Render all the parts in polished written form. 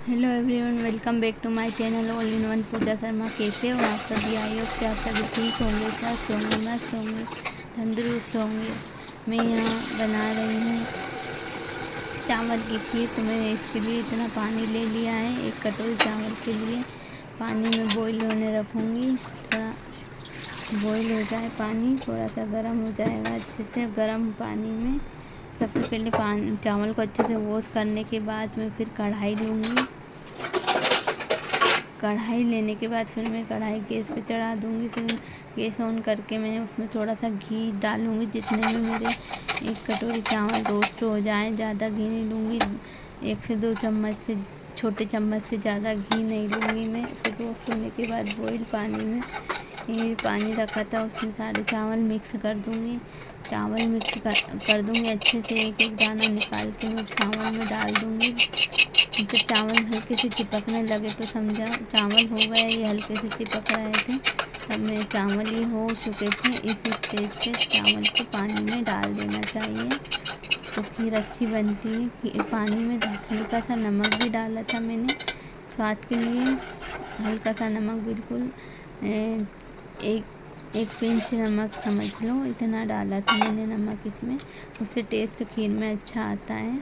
Hello everyone, welcome back to my channel all in one Pooja Sharma. कैसे हो आप सभी? आई होप कि आप सभी ठीक होंगे, स्वस्थ होंगे, मस्त होंगे, तंदुरुस्त होंगे। मैं यहाँ बना रही हूँ चावल की खीर। तो मैंने इसके लिए इतना पानी ले लिया है। 1 कटोरी चावल के लिए पानी में बॉईल होने रखूँगी। थोड़ा बॉईल हो जाए, पानी थोड़ा सा गर्म हो जाएगा। अच्छे से गर्म पानी में सबसे पहले चावल को अच्छे से वॉश करने के बाद मैं फिर कढ़ाई लूँगी। कढ़ाई लेने के बाद फिर मैं कढ़ाई गैस पे चढ़ा दूँगी। फिर गैस ऑन करके मैं उसमें थोड़ा सा घी डालूँगी, जितने में मेरे 1 कटोरी चावल रोस्ट हो जाए। ज़्यादा घी नहीं लूँगी, 1 से 2 चम्मच से छोटे चम्मच से ज़्यादा घी नहीं लूँगी मैं। फिर रोस्ट होने के बाद बॉईल पानी में ये पानी रखा था उसमें सारे चावल मिक्स कर दूँगी। चावल मिक्स कर दूँगी अच्छे से। एक एक दाना निकाल के मैं चावल में डाल दूँगी। जब चावल हल्के से चिपकने लगे तो समझा चावल हो गया। ये हल्के से चिपक रहे थे, तब मेरे चावल ये हो चुके थे। इस स्टेज पे चावल को पानी में डाल देना चाहिए तो खीर अच्छी बनती है। पानी में हल्का सा नमक भी डाला था मैंने स्वाद के लिए। हल्का सा नमक, बिल्कुल एक पिंच नमक समझ लो, इतना डाला था मैंने नमक इसमें। उससे टेस्ट खीर में अच्छा आता है।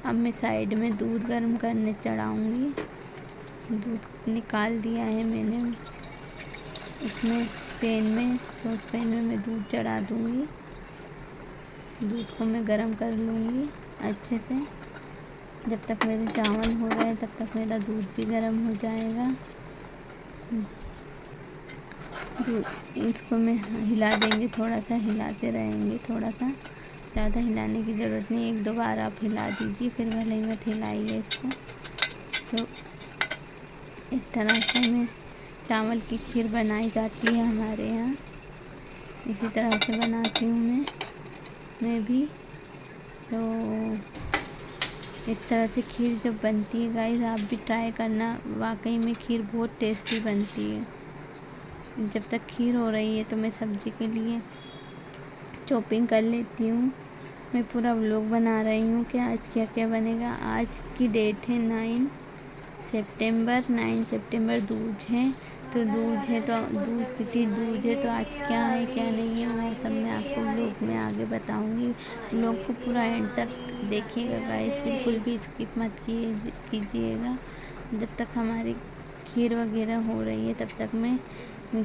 अब मैं साइड में दूध गर्म करने चढ़ाऊँगी। दूध निकाल दिया है मैंने। इसमें सॉस पैन में मैं दूध चढ़ा दूँगी। दूध को मैं गर्म कर लूँगी अच्छे से। जब तक मेरे चावल हो रहे तब तक मेरा दूध भी गर्म हो जाएगा। इसको मैं हिला देंगे, थोड़ा सा हिलाते रहेंगे। थोड़ा सा ज़्यादा हिलाने की ज़रूरत नहीं, 1-2 बार आप हिला दीजिए, फिर भले ही मत हिलाइए इसको। तो इस तरह से मैं चावल की खीर बनाई जाती है हमारे यहाँ। इसी तरह से बनाती हूँ मैं भी। तो इस तरह से खीर जब बनती है गाइस, आप भी ट्राई करना। वाकई में खीर बहुत टेस्टी बनती है। जब तक खीर हो रही है तो मैं सब्ज़ी के लिए चॉपिंग कर लेती हूँ। मैं पूरा व्लॉग बना रही हूँ कि आज क्या क्या बनेगा। आज की डेट है 9 सितंबर। दूज है तो दूज है तो दूज है तो आज क्या है क्या नहीं है वो सब मैं आपको व्लॉग में आगे बताऊँगी। व्लॉग को पूरा एंड तक देखिएगा गाइस, बिल्कुल भी स्किप मत कीजिएगा। जब तक हमारी खीर वगैरह हो रही है तब तक मैं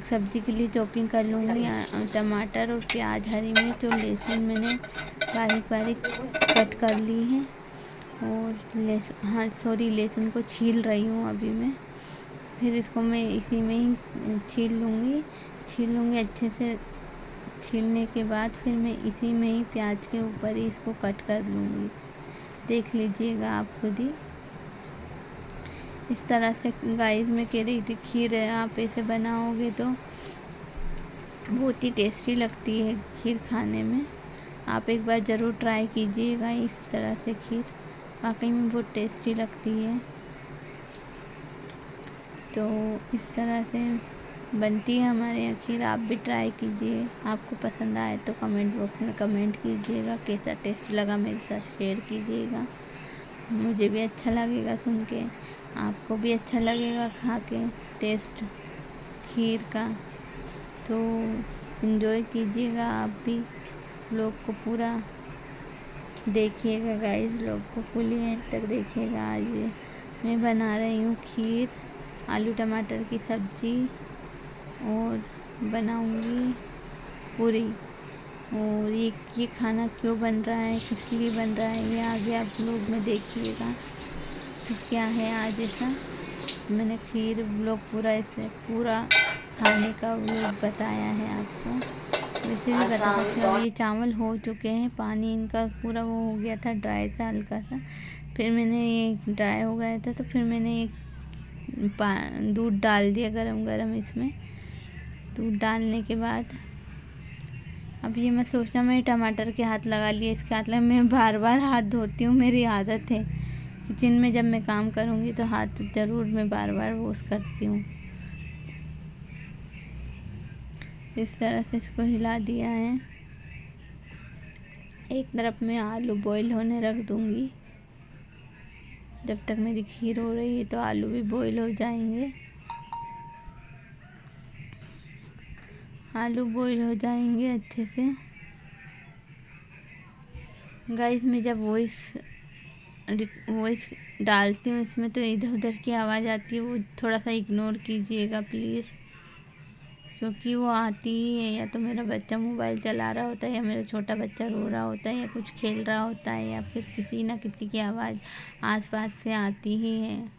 सब्ज़ी के लिए चॉपिंग कर लूँगी। टमाटर और प्याज, हरी मिर्च और लहसुन मैंने बारीक बारीक कट कर ली है। और लहसुन को छील रही हूँ अभी मैं। फिर इसको मैं इसी में ही छील लूँगी अच्छे से। छीलने के बाद फिर मैं इसी में ही प्याज के ऊपर ही इसको कट कर लूँगी। देख लीजिएगा आप खुद ही। इस तरह से गाइस मैं कह रही थी, खीर आप ऐसे बनाओगे तो बहुत ही टेस्टी लगती है खीर खाने में। आप एक बार ज़रूर ट्राई कीजिएगा इस तरह से खीर, वाकई में बहुत टेस्टी लगती है। तो इस तरह से बनती है हमारे यहाँ खीर। आप भी ट्राई कीजिए। आपको पसंद आए तो कमेंट बॉक्स में कमेंट कीजिएगा। कैसा टेस्ट लगा मेरे साथ शेयर कीजिएगा। मुझे भी अच्छा लगेगा सुन के, आपको भी अच्छा लगेगा खा के टेस्ट खीर का। तो एंजॉय कीजिएगा आप भी। लोग को पूरा देखिएगा गाइस, लोग को फुली एंड तक देखिएगा। आज मैं बना रही हूँ खीर, आलू टमाटर की सब्ज़ी और बनाऊँगी पूरी। और ये खाना क्यों बन रहा है, किस लिए बन रहा है, ये आगे आप लोग में देखिएगा। तो क्या है आज ऐसा, मैंने खीर व्लॉग पूरा खाने का व्लॉग बताया है आपको। वैसे भी बता सकते हो। ये चावल हो चुके हैं, पानी इनका पूरा वो हो गया था ड्राई सा हल्का सा। फिर मैंने ये ड्राई हो गया था तो फिर मैंने दूध डाल दिया गरम गरम इसमें। दूध डालने के बाद अब ये मत सोचना मैंने टमाटर के हाथ लगा लिए, इसके हाथ लगा। मैं बार बार हाथ धोती हूँ, मेरी आदत है। किचन में जब मैं काम करूँगी तो हाथ ज़रूर मैं बार बार वॉश करती हूँ। इस तरह से इसको हिला दिया है। एक तरफ में आलू बॉईल होने रख दूँगी। जब तक मेरी खीर हो रही है तो आलू भी बॉईल हो जाएंगे। आलू बॉईल हो जाएंगे अच्छे से। गाइस मैं जब वॉइस डालती हूँ इसमें तो इधर उधर की आवाज़ आती है, वो थोड़ा सा इग्नोर कीजिएगा प्लीज़, क्योंकि वो आती ही है। या तो मेरा बच्चा मोबाइल चला रहा होता है, या मेरा छोटा बच्चा रो रहा होता है, या कुछ खेल रहा होता है, या फिर किसी ना किसी की आवाज़ आसपास से आती ही है।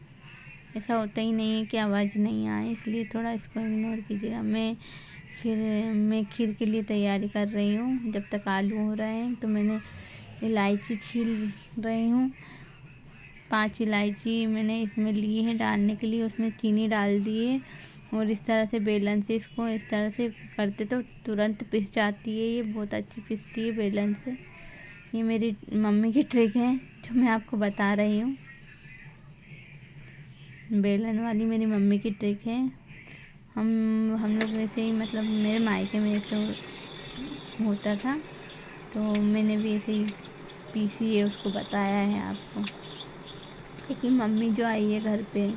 ऐसा होता ही नहीं है कि आवाज़ नहीं आए, इसलिए थोड़ा इसको इग्नोर कीजिएगा। मैं खीर के लिए तैयारी कर रही हूँ। जब तक आलू हो रहे हैं तो मैंने इलायची छील रही हूँ। 5 इलायची मैंने इसमें ली है डालने के लिए। उसमें चीनी डाल दिए और इस तरह से बेलन से इसको इस तरह से करते तो तुरंत पिस जाती है। ये बहुत अच्छी पिसती है बेलन से। ये मेरी मम्मी की ट्रिक है जो मैं आपको बता रही हूँ। बेलन वाली मेरी मम्मी की ट्रिक है। हम लोग वैसे ही, मतलब मेरे मायके में ऐसे होता था, तो मैंने भी ऐसे ही पीसी है, उसको बताया है आपको। लेकिन मम्मी जो आई है घर पे,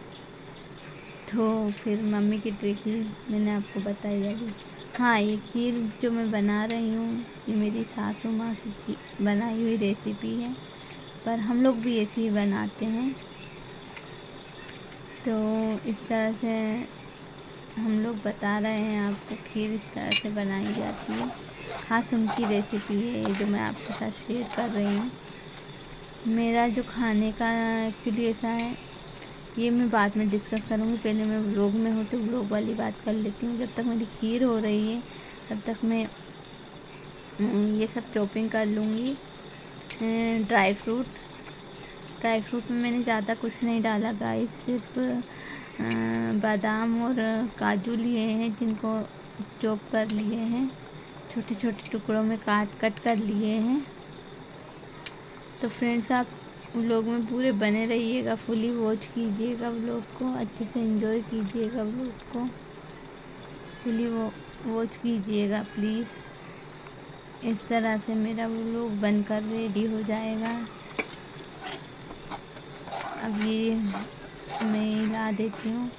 तो फिर मम्मी की ट्रिक ही मैंने आपको बताई अभी। हाँ, ये खीर जो मैं बना रही हूँ ये मेरी सासू माँ की बनाई हुई रेसिपी है, पर हम लोग भी ऐसे ही बनाते हैं। तो इस तरह से हम लोग बता रहे हैं आपको, खीर इस तरह से बनाई जाती है। खास उनकी रेसिपी है ये जो मैं आपके साथ शेयर कर रही हूँ। मेरा जो खाने का एक्चुअली ऐसा है, ये मैं बाद में डिस्कस करूँगी। पहले मैं व्लॉग में हूँ तो व्लॉग वाली बात कर लेती हूँ। जब तक मेरी खीर हो रही है तब तक मैं ये सब चॉपिंग कर लूँगी। ड्राई फ्रूट में मैंने ज़्यादा कुछ नहीं डाला गाइस, सिर्फ बादाम और काजू लिए हैं, जिनको चॉप कर लिए हैं, छोटे छोटे टुकड़ों में कट कर लिए हैं। तो फ्रेंड्स आप व्लॉग में पूरे बने रहिएगा, फुली वॉच कीजिएगा व्लॉग को, अच्छे से एंजॉय कीजिएगा व्लॉग को, फुली वॉच कीजिएगा प्लीज़। इस तरह से मेरा व्लॉग बनकर रेडी हो जाएगा। अब ये मैं हिला देती हूँ।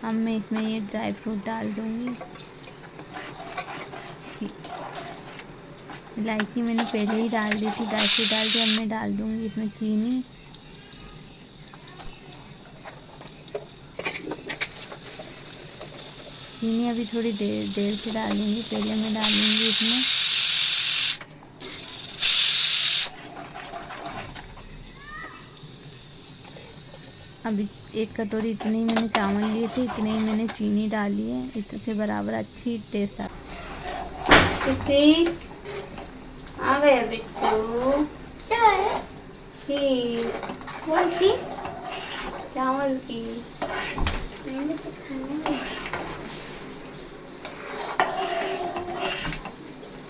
अब मैं इसमें ये ड्राई फ्रूट डाल दूँगी। इलायची मैंने पहले ही डाल दी थी, ड्राई फ्रूट डाल के अब मैं डाल दूँगी इसमें चीनी। चीनी अभी थोड़ी देर से डालूँगी, पहले मैं डालूँगी इसमें अभी 1 कटोरी इतने ही मैंने चावल लिए थे, इतने ही मैंने चीनी डाली है। इससे बराबर अच्छी टेस्ट आ गया बिट्टू। क्या है? खीर। कौन सी? चावल की। मैंने तो खाना है।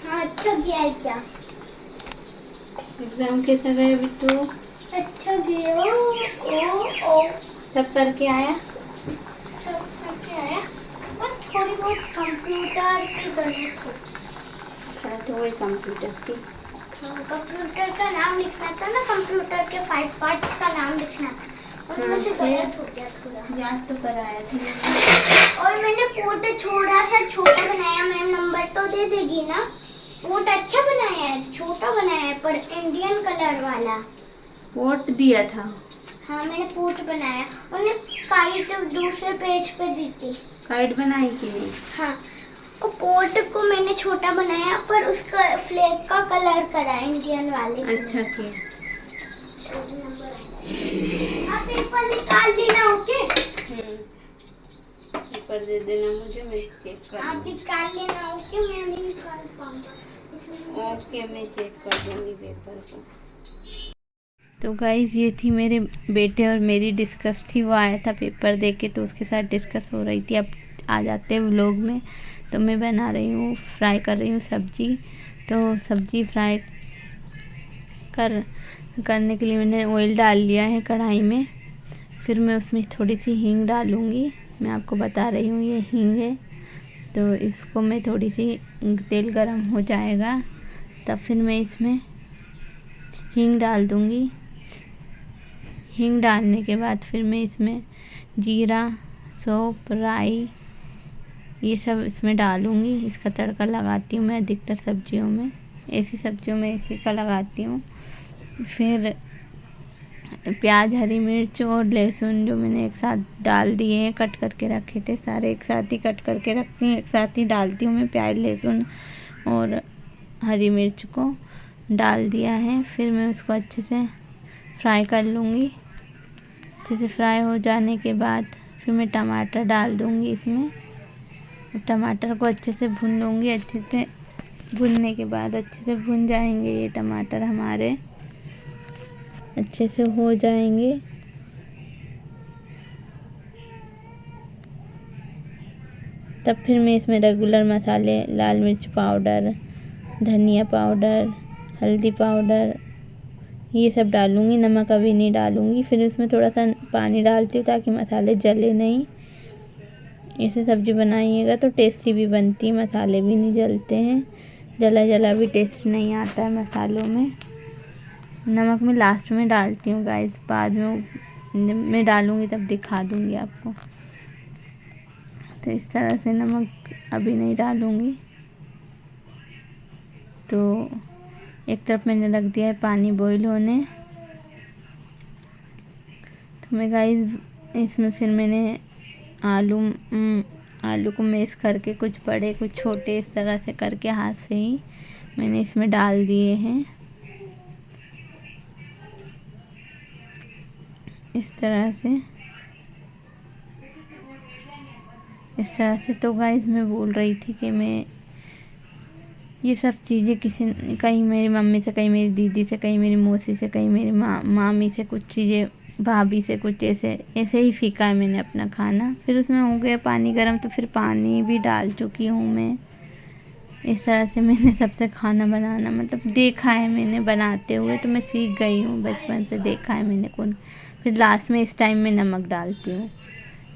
हाँ, अच्छा गया है क्या? एग्जाम कैसा गया बिट्टू? अच्छा गया। ओ सब करके आया? सब करके आया। बस थोड़ी बहुत कंप्यूटर की गणित थी। तो वही कंप्यूटर की। हाँ, कंप्यूटर का नाम लिखना था ना, कंप्यूटर के 5 पार्ट्स का नाम लिखना था, उनमें से गलत हो गया थोड़ा। याद तो कराया था। और मैंने पोर्ट थोड़ा सा छोटा बनाया, मैम नंबर तो दे देगी ना। पोर्ट अच्छा बनाया है, छोटा बनाया है, पर इंडियन कलर वाला पोर्ट दिया था। हाँ, मैंने पोर्ट बनाया। उन्हें काइट दूसरे पेज पे दी थी। काइट बनाई कि नहीं? हाँ, और पोर्ट को मैंने छोटा बनाया, पर उसका फ्लैग का कलर करा इंडियन वाले। अच्छा किया। आप पेपर निकाल लेना। ओके, पेपर दे देना मुझे, मैं चेक कर आप निकाल लेना। ओके, मैं नहीं निकाल पाऊंगा। ओके, मैं चेक कर दूंगी पेपर को। तो गाइस ये थी मेरे बेटे और मेरी डिस्कस थी। वो आया था पेपर दे के, तो उसके साथ डिस्कस हो रही थी। अब आ जाते हैं व्लॉग में। तो मैं बना रही हूँ, फ्राई कर रही हूँ सब्जी। तो सब्जी फ्राई करने के लिए मैंने ऑयल डाल लिया है कढ़ाई में। फिर मैं उसमें थोड़ी सी हींग डालूँगी। मैं आपको बता रही हूँ ये हींग है। तो इसको मैं थोड़ी सी तेल गरम हो जाएगा तब फिर मैं इसमें हींग डाल दूँगी। हींग डालने के बाद फिर मैं इसमें जीरा, सौंफ, राई ये सब इसमें डालूँगी। इसका तड़का लगाती हूँ मैं अधिकतर सब्जियों में, ऐसी सब्जियों में इसी का लगाती हूँ। फिर प्याज, हरी मिर्च और लहसुन जो मैंने एक साथ डाल दिए हैं, कट करके रखे थे, सारे एक साथ ही कट करके रखती हूँ, एक साथ ही डालती हूँ मैं। प्याज, लहसुन और हरी मिर्च को डाल दिया है। फिर मैं उसको अच्छे से फ्राई कर लूँगी। अच्छे से फ्राई हो जाने के बाद फिर मैं टमाटर डाल दूँगी इसमें। टमाटर को अच्छे से भून लूँगी। अच्छे से भूनने के बाद अच्छे से भून जाएंगे ये टमाटर हमारे, अच्छे से हो जाएंगे। तब फिर मैं इसमें रेगुलर मसाले, लाल मिर्च पाउडर, धनिया पाउडर, हल्दी पाउडर ये सब डालूँगी। नमक अभी नहीं डालूँगी। फिर इसमें थोड़ा सा पानी डालती हूँ ताकि मसाले जले नहीं। ऐसे सब्ज़ी बनाइएगा तो टेस्टी भी बनती है, मसाले भी नहीं जलते हैं। जला जला भी टेस्ट नहीं आता है मसालों में। नमक मैं लास्ट में डालती हूँ गाइस, बाद में मैं डालूँगी तब दिखा दूँगी आपको। तो इस तरह से नमक अभी नहीं डालूँगी। तो एक तरफ मैंने रख दिया है पानी बॉईल होने। तो मैं गाइस इसमें फिर मैंने आलू को मैश करके, कुछ बड़े कुछ छोटे, इस तरह से करके हाथ से ही मैंने इसमें डाल दिए हैं, इस तरह से। तो गाइस मैं बोल रही थी कि मैं ये सब चीज़ें कहीं मेरी मम्मी से, कहीं मेरी दीदी से, कहीं मेरी मौसी से, कहीं मेरी मामी से, कुछ चीज़ें भाभी से, कुछ ऐसे ही सीखा है मैंने अपना खाना। फिर उसमें हो गया पानी गर्म, तो फिर पानी भी डाल चुकी हूँ मैं। इस तरह से मैंने सबसे खाना बनाना मतलब देखा है मैंने बनाते हुए, तो मैं सीख गई हूँ, बचपन से देखा है मैंने कौन। फिर लास्ट में इस टाइम में नमक डालती हूँ,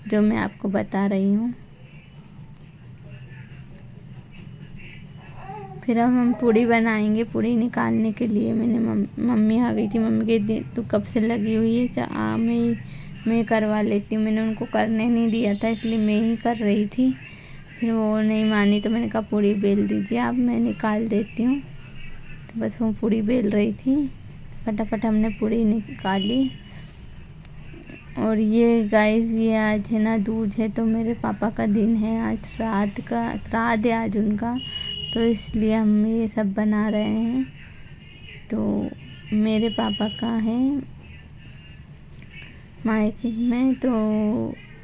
जो मैं आपको बता रही हूँ। फिर अब हम पूड़ी बनाएंगे। पूड़ी निकालने के लिए मैंने मम्मी आ गई थी। मम्मी के तो कब से लगी हुई है, मैं करवा लेती हूँ। मैंने उनको करने नहीं दिया था, इसलिए मैं ही कर रही थी। फिर वो नहीं मानी तो मैंने कहा पूड़ी बेल दीजिए आप, मैं निकाल देती हूँ। तो बस वो पूड़ी बेल रही थी, फटाफट हमने पूड़ी निकाली। और ये गाइस ये आज है ना दूज है, तो मेरे पापा का दिन है आज, श्राद्ध है आज उनका, तो इसलिए हम ये सब बना रहे हैं। तो मेरे पापा का है मायके में, तो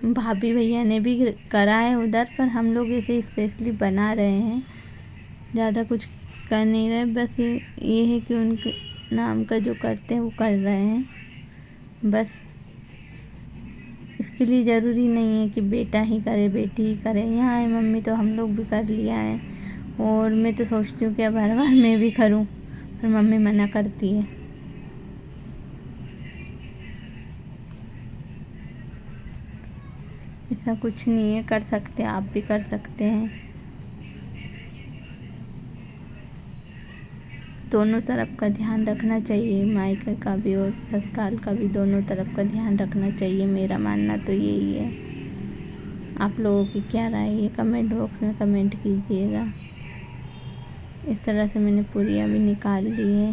भाभी भैया ने भी करा है उधर, पर हम लोग इसे स्पेशली बना रहे हैं, ज़्यादा कुछ कर नहीं रहे। बस ये है कि उनके नाम का जो करते हैं वो कर रहे हैं बस। इसके लिए ज़रूरी नहीं है कि बेटा ही करे बेटी ही करे। यहाँ है मम्मी तो हम लोग भी कर लिया है, और मैं तो सोचती हूँ कि अब हर बार मैं भी करूँ, पर मम्मी मना करती है। ऐसा कुछ नहीं है, कर सकते, आप भी कर सकते हैं। दोनों तरफ का ध्यान रखना चाहिए, मायके का भी और ससुराल का भी, दोनों तरफ का ध्यान रखना चाहिए। मेरा मानना तो यही है। आप लोगों की क्या राय है कमेंट बॉक्स में कमेंट कीजिएगा। इस तरह से मैंने पूरियाँ भी निकाल ली है।